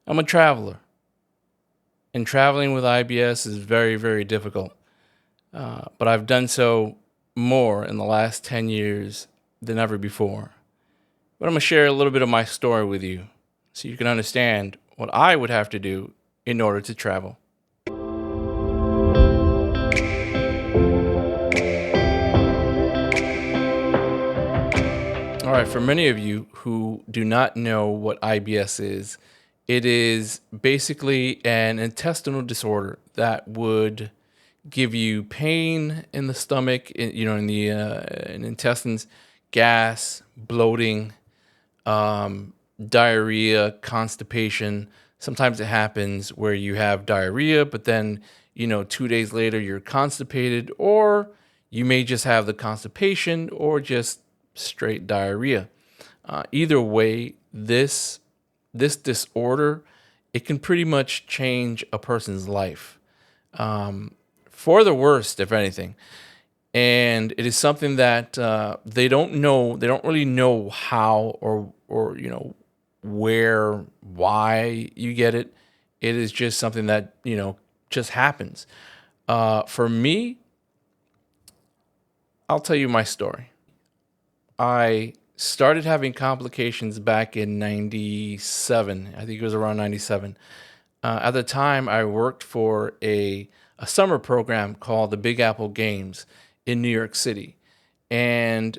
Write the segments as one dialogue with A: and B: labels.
A: I'm a traveler, and traveling with IBS is very, very difficult. But I've done so more in the last 10 years than ever before. But I'm going to share a little bit of my story with you so you can understand what I would have to do in order to travel. All right, for many of you who do not know what IBS is, it is basically an intestinal disorder that would give you pain in the stomach, in the intestines, gas, bloating, diarrhea, constipation. Sometimes it happens where you have diarrhea, but then, 2 days later you're constipated, or you may just have the constipation or just straight diarrhea. Either way, this disorder, it can pretty much change a person's life, for the worst, if anything. And it is something that they don't know. They don't really know how or where, why you get it. It is just something that just happens. For me, I'll tell you my story. I started having complications back in 97. I think it was around 97. At the time, I worked for a summer program called the Big Apple Games in New York City. And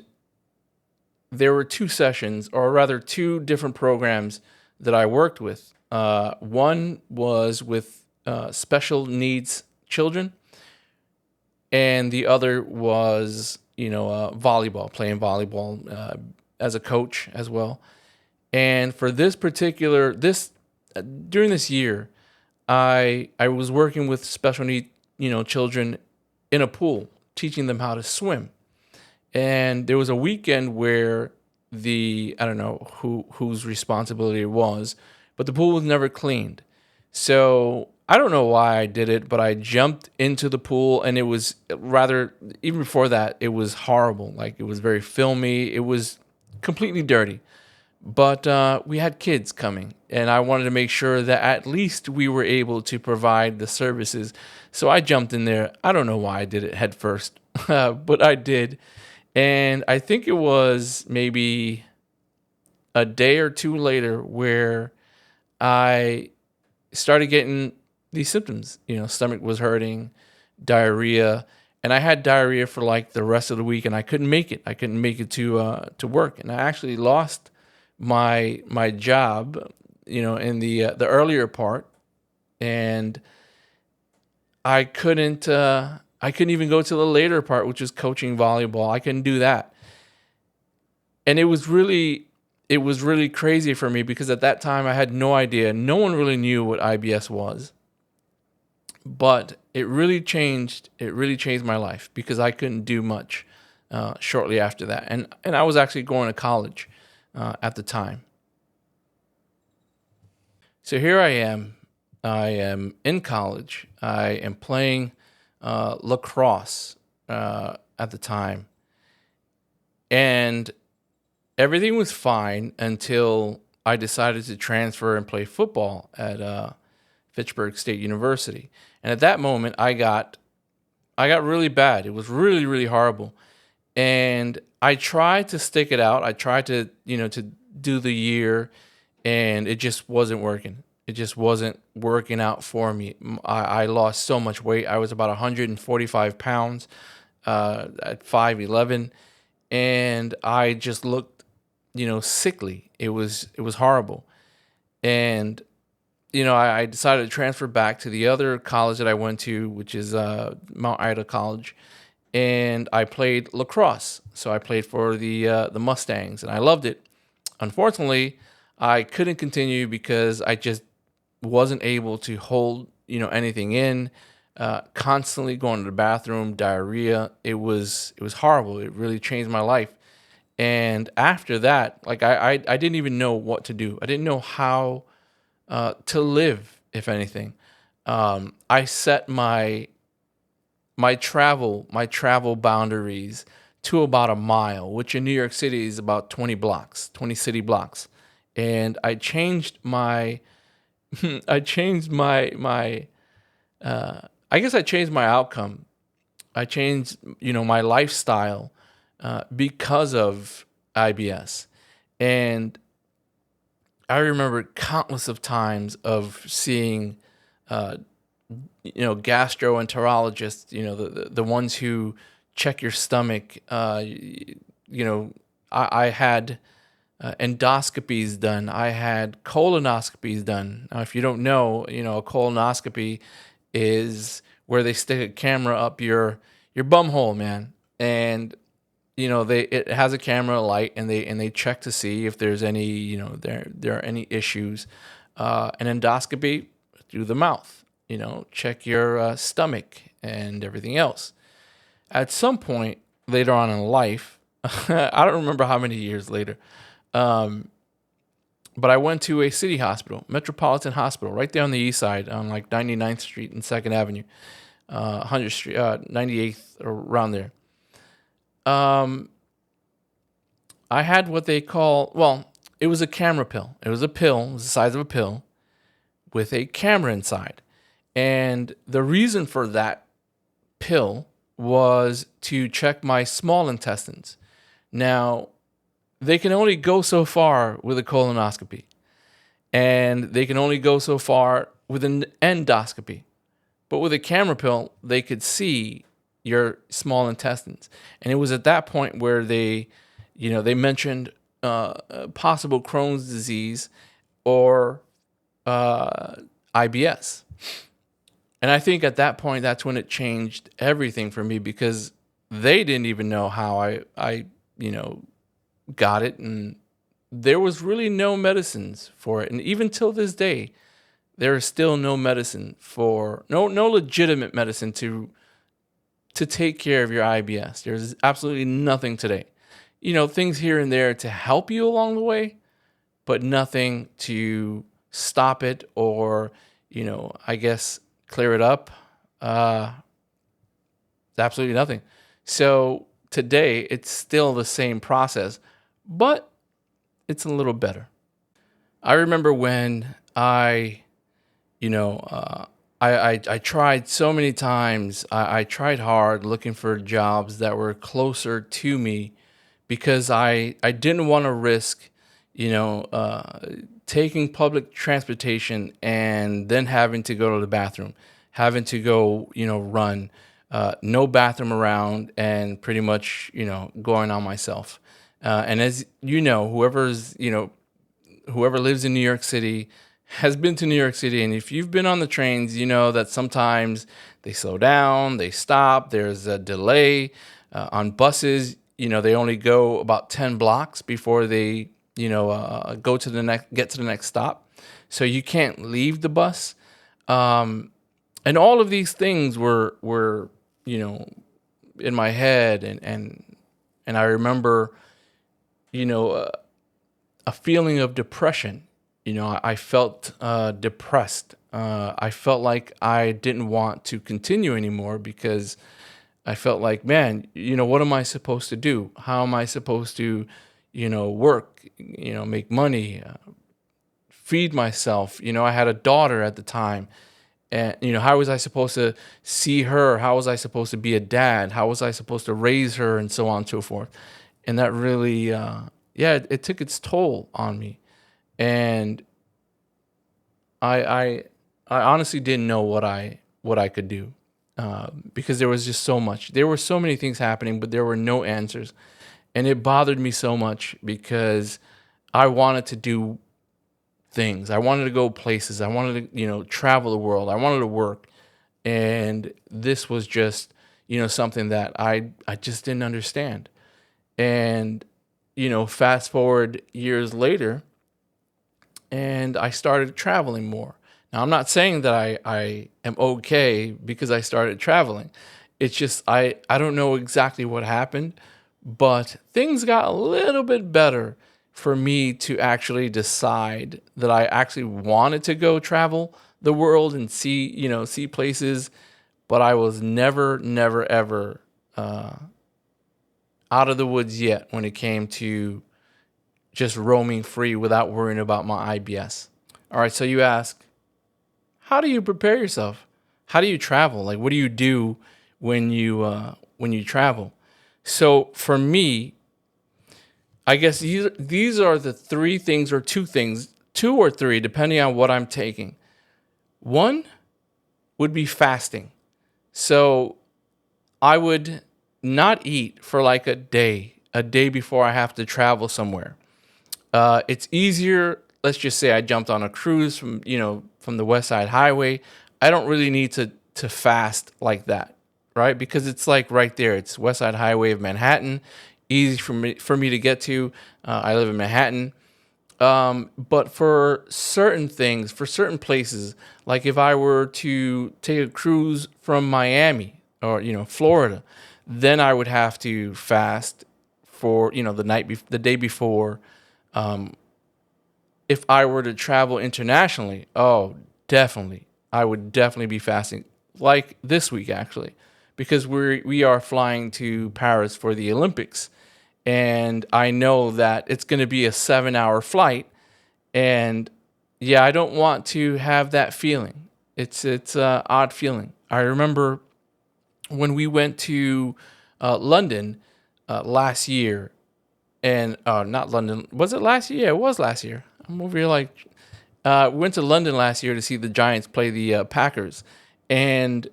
A: there were two sessions, or rather, two different programs that I worked with. One was with special needs children, and the other was, volleyball, playing volleyball as a coach as well. And for during this year, I was working with special need, children in a pool, teaching them how to swim. And there was a weekend where I don't know whose responsibility it was, but the pool was never cleaned. So I don't know why I did it, but I jumped into the pool, and it was rather, even before that, it was horrible. Like, it was very filmy. It was completely dirty. But we had kids coming, and I wanted to make sure that at least we were able to provide the services. So I jumped in there. I don't know why I did it head first, but I did. And I think it was maybe a day or two later where I started getting these symptoms. Stomach was hurting, diarrhea, and I had diarrhea for like the rest of the week, and I couldn't make it. I couldn't make it to work, and I actually lost my job, in the earlier part, and I couldn't even go to the later part, which is coaching volleyball. I couldn't do that, and it was really crazy for me because at that time I had no idea. No one really knew what IBS was, but it really changed. It really changed my life because I couldn't do much shortly after that, and I was actually going to college at the time. So here I am. I am in college. I am playing lacrosse at the time, and everything was fine until I decided to transfer and play football at Fitchburg State University. And at that moment, I got really bad. It was really, really horrible. And I tried to stick it out. I tried to do the year, and it just wasn't working. It just wasn't working out for me. I lost so much weight. I was about 145 pounds at 5'11", and I just looked, sickly. It was horrible. And I decided to transfer back to the other college that I went to, which is Mount Ida College, and I played lacrosse. So I played for the Mustangs, and I loved it. Unfortunately, I couldn't continue because I just wasn't able to hold anything in. Constantly going to the bathroom, diarrhea. It was horrible. It really changed my life. And after that, like I didn't even know what to do. I didn't know how to live, if anything. I set my travel boundaries to about a mile, which in New York City is about 20 blocks, 20 city blocks. And I changed I changed I guess I changed my outcome. I changed, my lifestyle because of IBS. And I remember countless of times of seeing, uh, gastroenterologists, the ones who check your stomach. I had endoscopies done. I had colonoscopies done. Now, if you don't know, a colonoscopy is where they stick a camera up your bum hole, man, and it has a camera light, and they check to see if there's any, there are any issues. An endoscopy through the mouth, check your stomach and everything else. At some point later on in life, I don't remember how many years later, um, but I went to a city hospital, Metropolitan Hospital, right there on the east side, on like 99th Street and 2nd Avenue, 100th Street, 98th, around there. Um, I had what they call, well, it was a camera pill. It was a pill, it was the size of a pill with a camera inside. And the reason for that pill was to check my small intestines. Now, they can only go so far with a colonoscopy, and they can only go so far with an endoscopy. But with a camera pill, they could see your small intestines. And it was at that point where they mentioned possible Crohn's disease or IBS. And I think at that point, that's when it changed everything for me, because they didn't even know how I got it. And there was really no medicines for it. And even till this day, there is still no medicine no legitimate medicine to take care of your IBS. There's absolutely nothing today. Things here and there to help you along the way, but nothing to stop it or, I guess clear it up. Absolutely nothing. So today it's still the same process, but it's a little better. I remember when you know, I tried so many times. I tried hard looking for jobs that were closer to me, because I didn't want to risk, taking public transportation and then having to go to the bathroom, having to go, run, no bathroom around, and pretty much, going on myself. And as you know, whoever lives in New York City has been to New York City. And if you've been on the trains, you know that sometimes they slow down, they stop, there's a delay. On buses, they only go about 10 blocks before they, get to the next stop. So you can't leave the bus. And all of these things were, in my head. And I remember, you know, uh, a feeling of depression. I felt depressed. I felt like I didn't want to continue anymore, because I felt like, man, what am I supposed to do? How am I supposed to, work, make money, feed myself? I had a daughter at the time. And, how was I supposed to see her? How was I supposed to be a dad? How was I supposed to raise her, and so on and so forth? And that really, yeah, it took its toll on me. And I, I, I honestly didn't know what I could do, because there was just so much. There were so many things happening, but there were no answers, and it bothered me so much, because I wanted to do things. I wanted to go places. I wanted to, travel the world. I wanted to work, and this was just, something that I just didn't understand. And fast forward years later, and I started traveling more. Now, I'm not saying that I am okay because I started traveling. It's just I don't know exactly what happened, but things got a little bit better for me to actually decide that I actually wanted to go travel the world and see places, but I was never, ever out of the woods yet when it came to just roaming free without worrying about my IBS. All right, so you ask, how do you prepare yourself? How do you travel? Like, what do you do when you travel? So for me, I guess these are the three things, or two things, two or three, depending on what I'm taking. One would be fasting. So I would not eat for like a day before I have to travel somewhere. It's easier. Let's just say I jumped on a cruise from the West Side Highway. I don't really need to fast like that, right? Because it's like right there. It's West Side Highway of Manhattan, easy for me to get to. I live in Manhattan. But for certain things, for certain places, like if I were to take a cruise from Miami or Florida, then I would have to fast for the day before. If I were to travel internationally, oh, definitely, I would definitely be fasting. Like this week, actually, because we are flying to Paris for the Olympics, and I know that it's going to be a 7-hour flight, and yeah, I don't want to have that feeling. It's a odd feeling. I remember when we went to London last year, and not London. Was it last year? Yeah, it was last year. I'm over here like we went to London last year to see the Giants play the Packers, and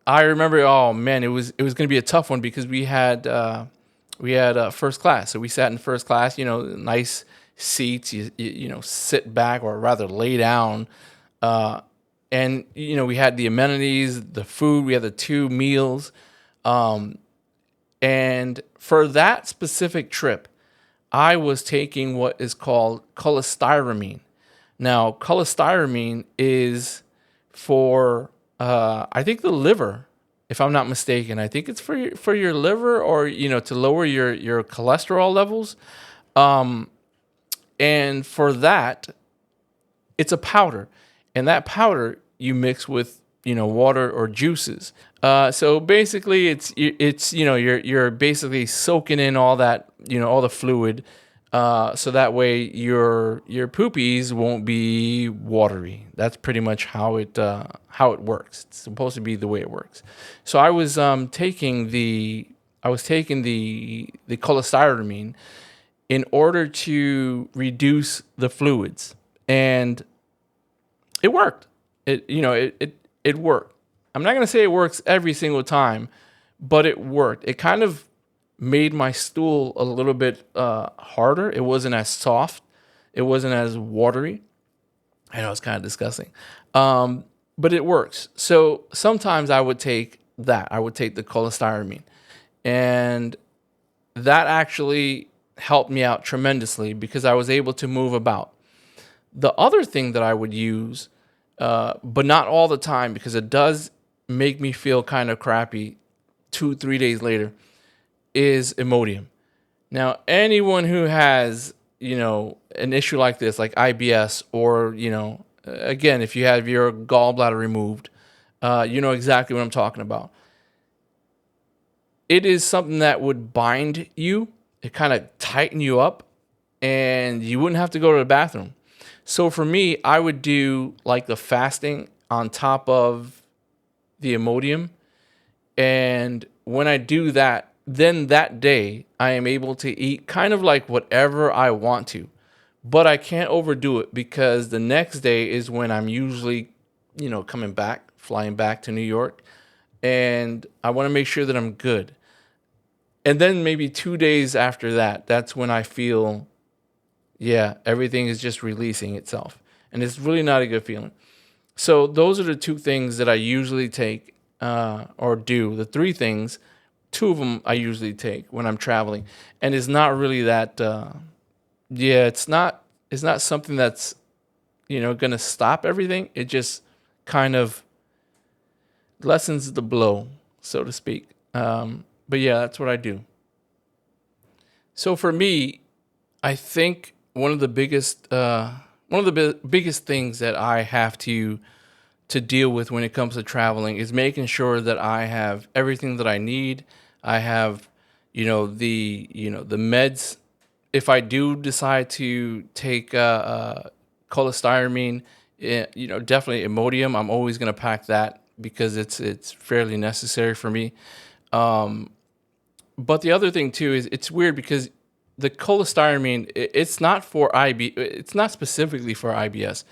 A: I remember, oh man, it was going to be a tough one because we had first class, so we sat in first class. Nice seats. You sit back, or rather lay down, and we had the amenities, the food. We had the two meals, and for that specific trip, I was taking what is called cholestyramine. Now, cholestyramine is for, I think, the liver, if I'm not mistaken. I think it's for your liver, or to lower your cholesterol levels. And for that, it's a powder, and that powder you mix with water or juices. So basically, it's you're basically soaking in all that all the fluid, so that way your poopies won't be watery. That's pretty much how it works. It's supposed to be the way it works. So I was taking the cholestyramine in order to reduce the fluids, and it worked. It worked. I'm not gonna say it works every single time, but it worked. It kind of made my stool a little bit harder. It wasn't as soft. It wasn't as watery. I know it's kind of disgusting, but it works. So sometimes I would take that. I would take the cholestyramine, and that actually helped me out tremendously because I was able to move about. The other thing that I would use, but not all the time because it does make me feel kind of crappy 2-3 days later, is Imodium. Now, anyone who has, an issue like this, like IBS, or, again, if you have your gallbladder removed, you know exactly what I'm talking about. It is something that would bind you. It kind of tighten you up, and you wouldn't have to go to the bathroom. So for me, I would do like the fasting on top of the Imodium. And when I do that, then that day I am able to eat kind of like whatever I want to. But I can't overdo it because the next day is when I'm usually, flying back to New York. And I want to make sure that I'm good. And then maybe 2 days after that, that's when I feel, yeah, everything is just releasing itself. And it's really not a good feeling. So those are the two things that I usually take or do. The three things, two of them I usually take when I'm traveling. And it's not really that, it's not something that's, going to stop everything. It just kind of lessens the blow, so to speak. But yeah, that's what I do. So for me, I think one of the biggest things that I have to deal with when it comes to traveling is making sure that I have everything that I need. I have, the meds. If I do decide to take cholestyramine, definitely Imodium. I'm always going to pack that because it's fairly necessary for me. But the other thing too is it's weird because the cholestyramine, it's not for it's not specifically for IBS,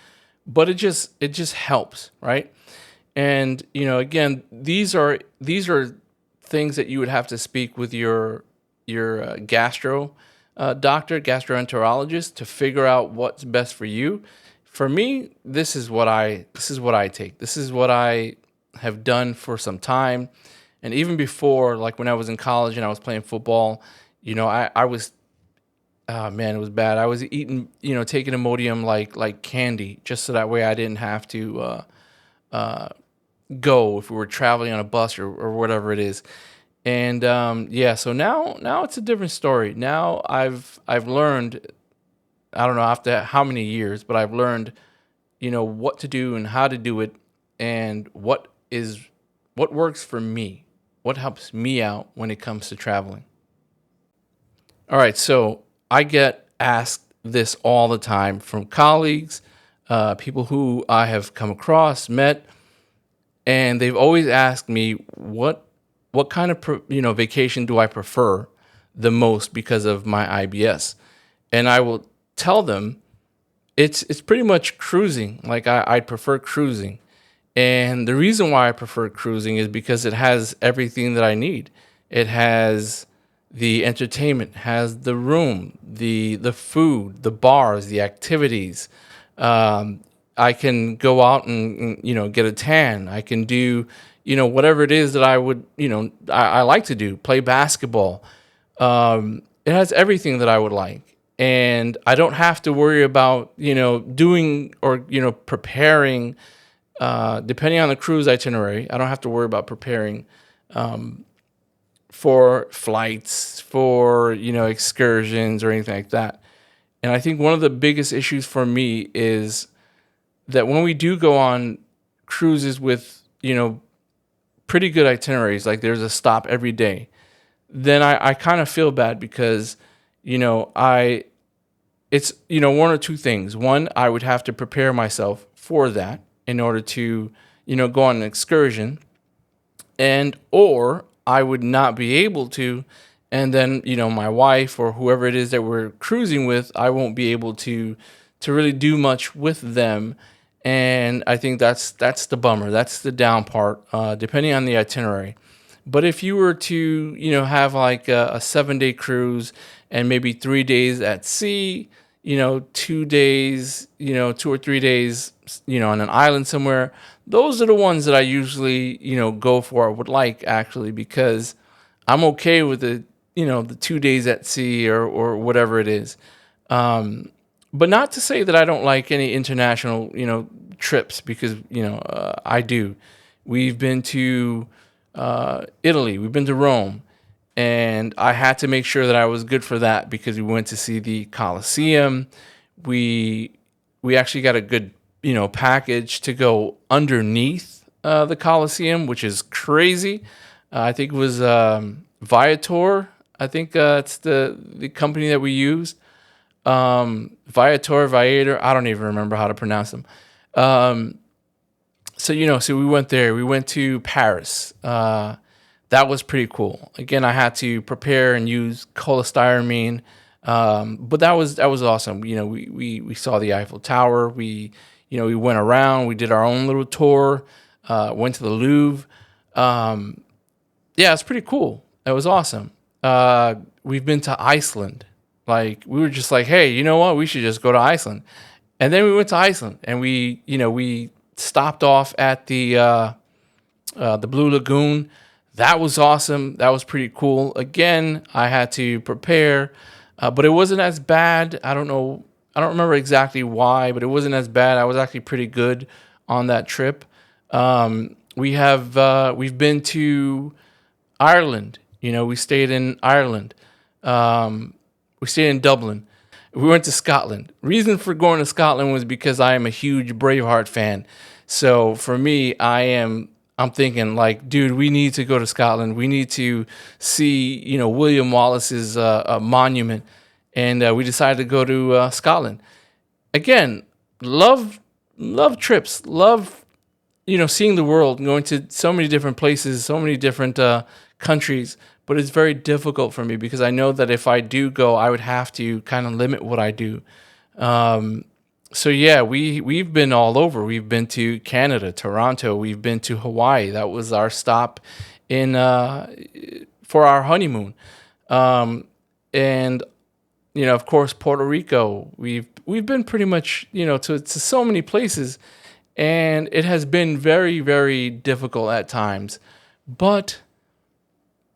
A: but it just helps, right? And again, these are things that you would have to speak with your gastro doctor, gastroenterologist, to figure out what's best for you. For me, this is what I take. This is what I have done for some time, and even before, like when I was in college and I was playing football, I was, oh man, it was bad. I was eating, taking Imodium like candy, just so that way I didn't have to go if we were traveling on a bus or whatever it is. And yeah, so now it's a different story. Now I've learned, I don't know after how many years, but I've learned, what to do and how to do it, and what works for me, what helps me out when it comes to traveling. All right, so I get asked this all the time from colleagues, people who I have come across, met, and they've always asked me what kind of vacation do I prefer the most because of my IBS, and I will tell them it's pretty much cruising. Like I'd prefer cruising, and the reason why I prefer cruising is because it has everything that I need. It has the entertainment, has the room, the food, the bars, the activities. I can go out and get a tan. I can do whatever it is that I would I like to do. Play basketball. It has everything that I would like, and I don't have to worry about doing or preparing. Depending on the cruise itinerary, I don't have to worry about preparing for flights, for excursions or anything like that. And I think one of the biggest issues for me is that when we do go on cruises with pretty good itineraries, like there's a stop every day, then I kind of feel bad because I it's one or two things. One, I would have to prepare myself for that in order to go on an excursion, and or I would not be able to, and then my wife or whoever it is that we're cruising with, I won't be able to really do much with them. And I think that's the bummer. That's the down part, depending on the itinerary. But if you were to have like a 7-day cruise and maybe 3 days at sea, 2 days, 2 or 3 days, on an island somewhere, those are the ones that I usually, go for. I would like, actually, because I'm okay with the 2 days at sea or whatever it is. But not to say that I don't like any international, trips, because, I do. We've been to Italy, we've been to Rome, and I had to make sure that I was good for that because we went to see the Colosseum. We actually got a good, package to go underneath the Colosseum, which is crazy. I think it was Viator. I think it's the company that we used. Viator. I don't even remember how to pronounce them. So we went there. We went to Paris. That was pretty cool. Again, I had to prepare and use cholestyramine, but that was awesome. We saw the Eiffel Tower. We went around. We did our own little tour. Went to the Louvre. Yeah, it's pretty cool. That was awesome. We've been to Iceland. Like, we were just like, hey, you know what? We should just go to Iceland. And then we went to Iceland, and we stopped off at the Blue Lagoon. That was awesome. That was pretty cool. Again, I had to prepare, but it wasn't as bad. I don't know. I don't remember exactly why, but it wasn't as bad. I was actually pretty good on that trip. We've been to Ireland. We stayed in Ireland. We stayed in Dublin. We went to Scotland. Reason for going to Scotland was because I am a huge Braveheart fan. So for me, I'm thinking like, dude, we need to go to Scotland. We need to see, William Wallace's monument. And we decided to go to Scotland. Again, love love trips, love, seeing the world, going to so many different places, so many different countries. But it's very difficult for me because I know that if I do go, I would have to kind of limit what I do. So yeah, we've been all over. We've been to Canada, Toronto. We've been to Hawaii. That was our stop in for our honeymoon. And of course, Puerto Rico. We've been pretty much to so many places, and it has been very, very difficult at times. But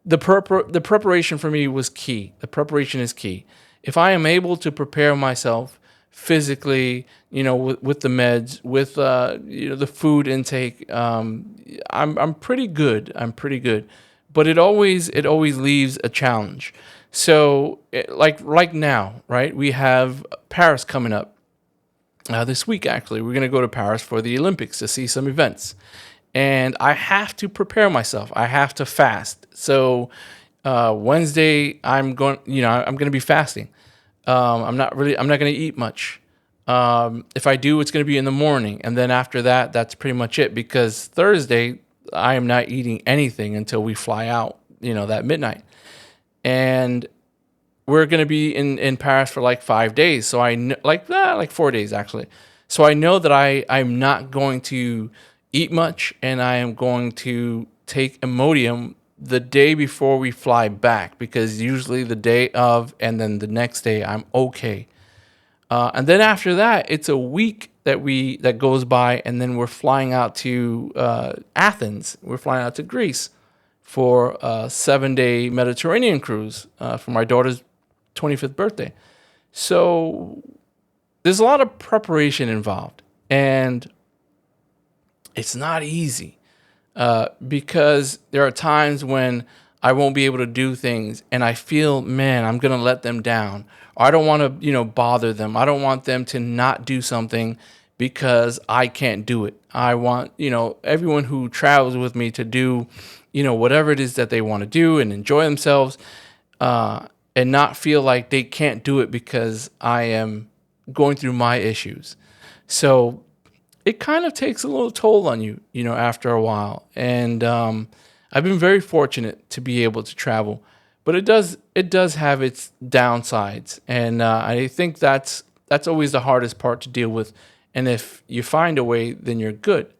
A: the preparation for me was key. The preparation is key. If I am able to prepare myself physically, with the meds, with the food intake, I'm pretty good. I'm pretty good, but it always leaves a challenge. So, like now, right? We have Paris coming up this week. Actually, we're gonna go to Paris for the Olympics to see some events, and I have to prepare myself. I have to fast. So Wednesday, I'm going to be fasting. I'm not going to eat much. If I do, it's going to be in the morning. And then after that, that's pretty much it. Because Thursday, I am not eating anything until we fly out, that midnight. And we're going to be in Paris for like 5 days. So I know, like 4 days actually. So I know that I'm not going to eat much, and I am going to take Imodium the day before we fly back, because usually the day of and then the next day I'm okay. And then after that, it's a week that goes by, and then we're flying out to Athens. We're flying out to Greece for a 7-day Mediterranean cruise for my daughter's 25th birthday. So there's a lot of preparation involved, and it's not easy because there are times when I won't be able to do things, and I feel, man, I'm gonna let them down. Or I don't want to, bother them. I don't want them to not do something because I can't do it. I want, everyone who travels with me to do, whatever it is that they want to do and enjoy themselves, and not feel like they can't do it because I am going through my issues. So it kind of takes a little toll on you, after a while. And I've been very fortunate to be able to travel, but it does have its downsides, and I think that's always the hardest part to deal with. And if you find a way, then you're good.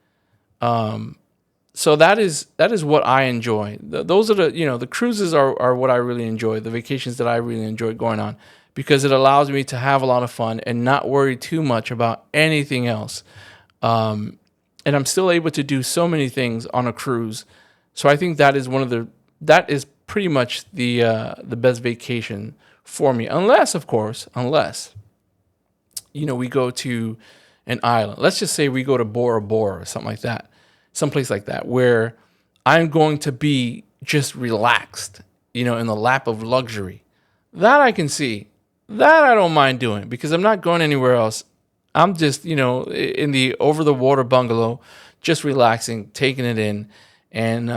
A: So that is what I enjoy. Those are the cruises are what I really enjoy. The vacations that I really enjoy going on, because it allows me to have a lot of fun and not worry too much about anything else. And I'm still able to do so many things on a cruise. So I think that is pretty much the best vacation for me. Unless, of course, we go to an island. Let's just say we go to Bora Bora or something like that, someplace like that, where I'm going to be just relaxed, in the lap of luxury. That I can see. That I don't mind doing because I'm not going anywhere else. I'm just, in the over the water bungalow, just relaxing, taking it in, and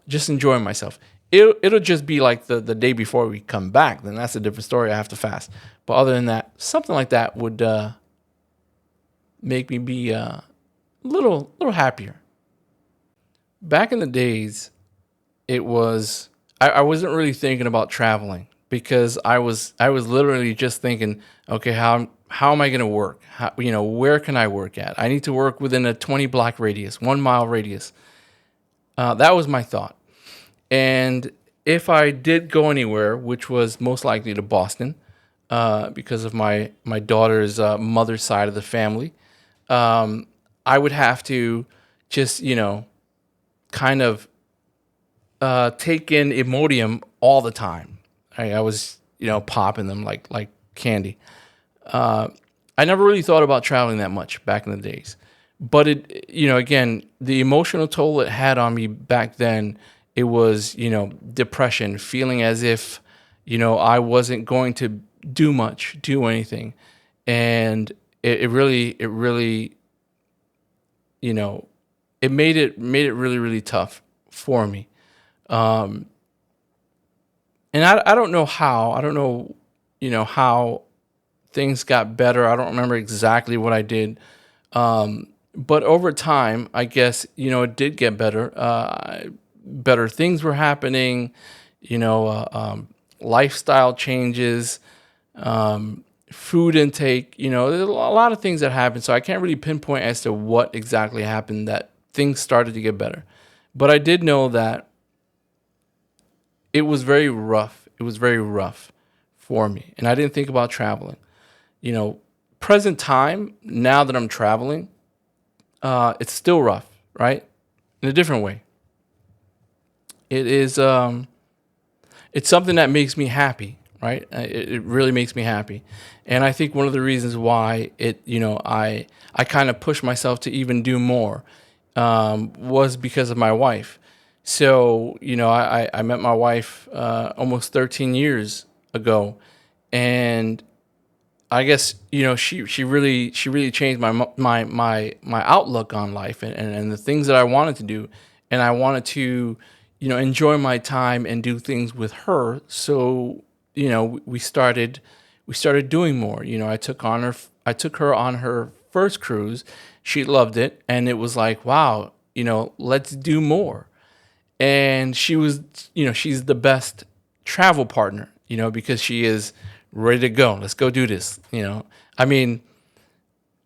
A: just enjoying myself. It'll just be like the day before we come back. Then that's a different story. I have to fast. But other than that, something like that would make me be a little happier. Back in the days, it was I wasn't really thinking about traveling because I was literally just thinking, okay, how am I going to work? Where can I work at? I need to work within a 20 block radius, 1 mile radius. That was my thought. And if I did go anywhere, which was most likely to Boston, because of my daughter's mother's side of the family, I would have to just, kind of take in Imodium all the time. I was, popping them like candy. I never really thought about traveling that much back in the days. But it, again, the emotional toll it had on me back then, it was, depression, feeling as if, I wasn't going to do anything. And it really, it made it really, really tough for me. And I don't know how. I don't know, how things got better. I don't remember exactly what I did. But over time, I guess, it did get better. Better things were happening, you know, uh, um, lifestyle changes, food intake, there's a lot of things that happened. So I can't really pinpoint as to what exactly happened that things started to get better. But I did know that it was very rough. It was very rough for me. And I didn't think about traveling. You know, present time, now that I'm traveling, it's still rough, right? In a different way. It is, it's something that makes me happy, right? It really makes me happy. And I think one of the reasons why I kind of push myself to even do more, was because of my wife. So, I met my wife almost 13 years ago, and I guess she really changed my outlook on life, and the things that I wanted to do, and I wanted to enjoy my time and do things with her. So we started doing more. I took her on her first cruise. She loved it, and it was like, wow, let's do more. And she's the best travel partner, because she is ready to go. Let's go do this. I mean,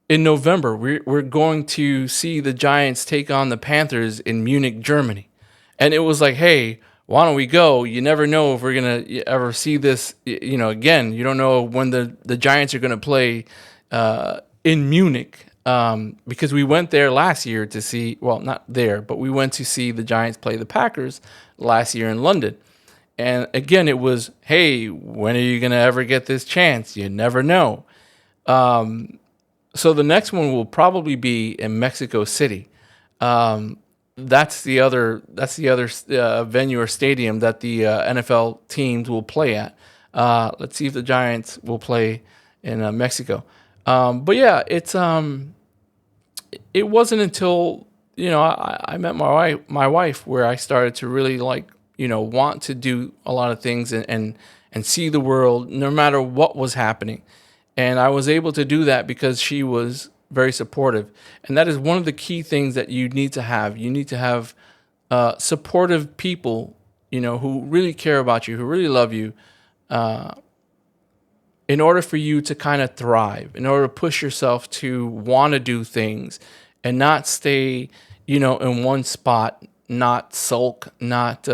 A: in November, we're going to see the Giants take on the Panthers in Munich, Germany. And it was like, hey, why don't we go? You never know if we're going to ever see this, again. You don't know when the Giants are going to play in Munich, because we went there last year to see, well, not there, but we went to see the Giants play the Packers last year in London. And again, it was, hey, when are you going to ever get this chance? You never know. So the next one will probably be in Mexico City. Um, that's the other venue or stadium that the NFL teams will play at. Let's see if the Giants will play in Mexico. But yeah, it wasn't until I met my wife where I started to really like want to do a lot of things, and see the world no matter what was happening. And I was able to do that because she was very supportive. And that is one of the key things that you need to have. You need to have supportive people, who really care about you, who really love you, in order for you to kind of thrive, in order to push yourself to want to do things and not stay, in one spot, not sulk, not,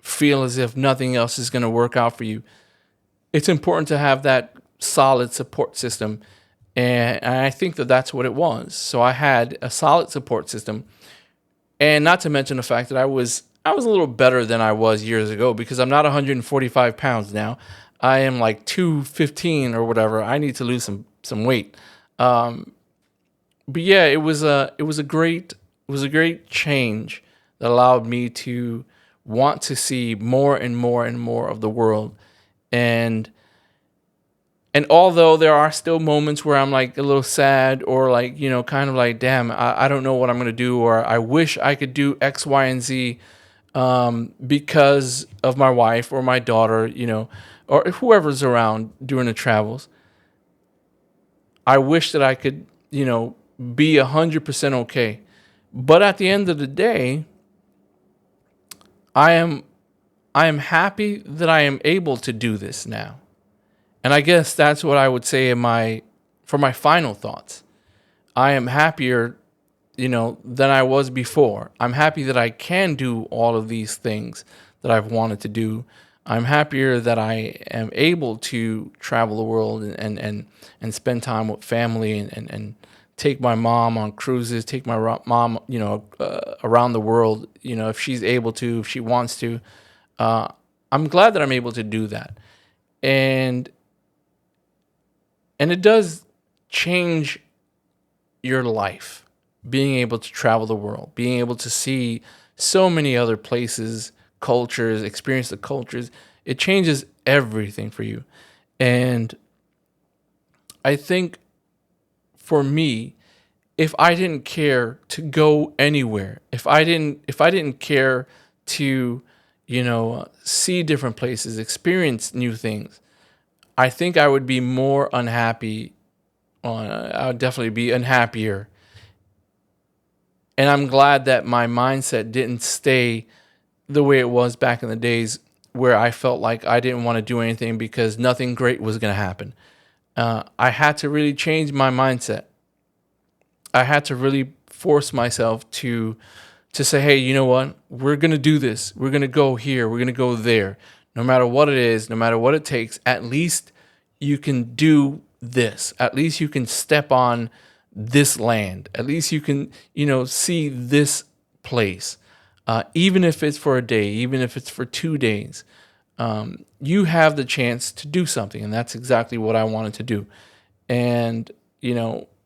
A: feel as if nothing else is going to work out for you. It's important to have that solid support system. And I think that that's what it was. So I had a solid support system, and not to mention the fact that I was a little better than I was years ago, because I'm not 145 pounds now. I am like 215 or whatever. I need to lose some weight. But yeah, it was a great change that allowed me to want to see more and more and more of the world. And and although there are still moments where I'm like a little sad, or like, kind of like, damn, I don't know what I'm going to do, or I wish I could do X, Y, and Z, because of my wife or my daughter, or whoever's around during the travels. I wish that I could, be 100% okay. But at the end of the day, I am I am happy that I am able to do this now. And I guess that's what I would say for my final thoughts. I am happier, than I was before. I'm happy that I can do all of these things that I've wanted to do. I'm happier that I am able to travel the world, and spend time with family, and take my mom on cruises, take my mom, around the world, if she's able to, if she wants to. Uh, I'm glad that I'm able to do that. And and it does change your life, being able to travel the world, being able to see so many other places, cultures, experience the cultures. It changes everything for you. And I think, for me, if I didn't care to go anywhere, if I didn't care to, see different places, experience new things, I think I would be more unhappy, I would definitely be unhappier. And I'm glad that my mindset didn't stay the way it was back in the days where I felt like I didn't want to do anything because nothing great was going to happen. I had to really change my mindset. I had to really force myself to say, hey, you know what? We're going to do this. We're going to go here. We're going to go there. No matter what it is, no matter what it takes, at least you can do this. At least you can step on this land. At least you can, see this place. Even if it's for a day, even if it's for 2 days, you have the chance to do something. And that's exactly what I wanted to do. And,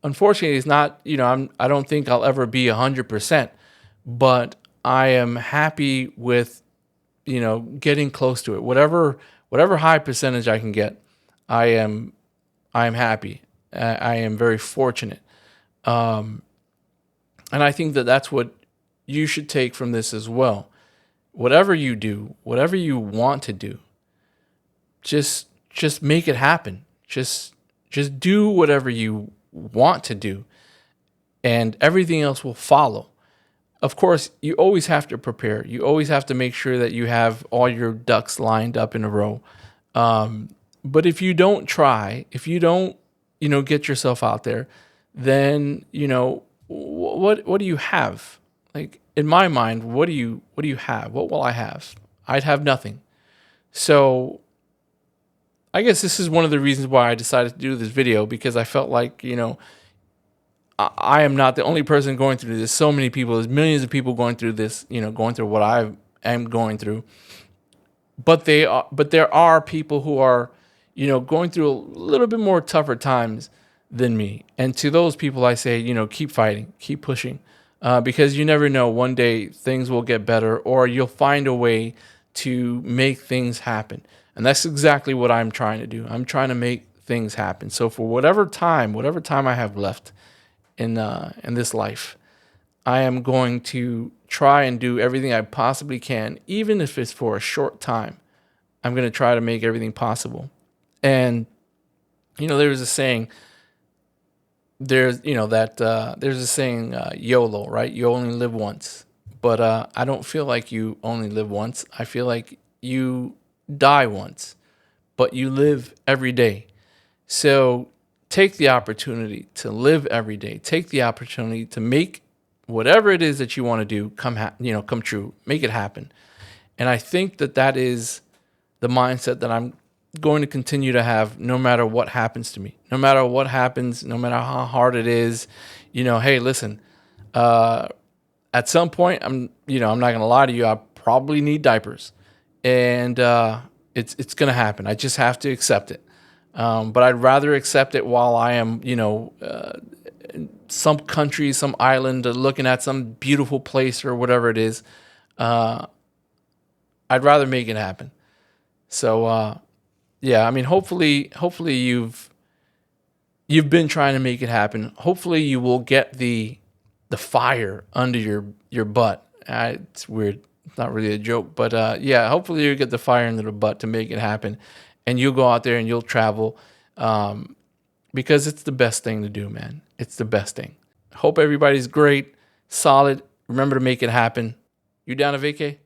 A: unfortunately, it's not, I don't think I'll ever be 100%, but I am happy with, getting close to it. Whatever high percentage I can get, I am happy. I am very fortunate. And I think that that's what you should take from this as well. Whatever you do, whatever you want to do, just make it happen. Just do whatever you want to do, and everything else will follow. Of course, you always have to prepare. You always have to make sure that you have all your ducks lined up in a row. But if you don't try, if you don't, get yourself out there, then what do you have? Like in my mind, what do you have? What will I have? I'd have nothing. So I guess this is one of the reasons why I decided to do this video, because I felt like, I am not the only person going through this. So many people, there's millions of people going through this, going through what I am going through. But there are people who are, going through a little bit more tougher times than me. And to those people, I say, keep fighting, keep pushing, because you never know. One day things will get better, or you'll find a way to make things happen. And that's exactly what I'm trying to do. I'm trying to make things happen. So for whatever time I have left in this life, I am going to try and do everything I possibly can, even if it's for a short time. I'm going to try to make everything possible. And there's a saying. There's a saying, YOLO, right? You only live once. But I don't feel like you only live once. I feel like you die once, but you live every day. So take the opportunity to live every day. Take the opportunity to make whatever it is that you want to do come true. Make it happen. And I think that is the mindset that I'm going to continue to have, no matter what happens to me. No matter what happens, no matter how hard it is. Hey, listen. At some point, I'm not gonna lie to you. I probably need diapers, and it's gonna happen. I just have to accept it. But I'd rather accept it while I am, in some country, some island, looking at some beautiful place or whatever it is. I'd rather make it happen. So yeah, I mean, hopefully you've been trying to make it happen. Hopefully you will get the fire under your butt. It's weird. It's not really a joke, but yeah, hopefully you get the fire under the butt to make it happen, and you'll go out there and you'll travel, because it's the best thing to do, man. It's the best thing. Hope everybody's great, solid. Remember to make it happen. You down to vacay?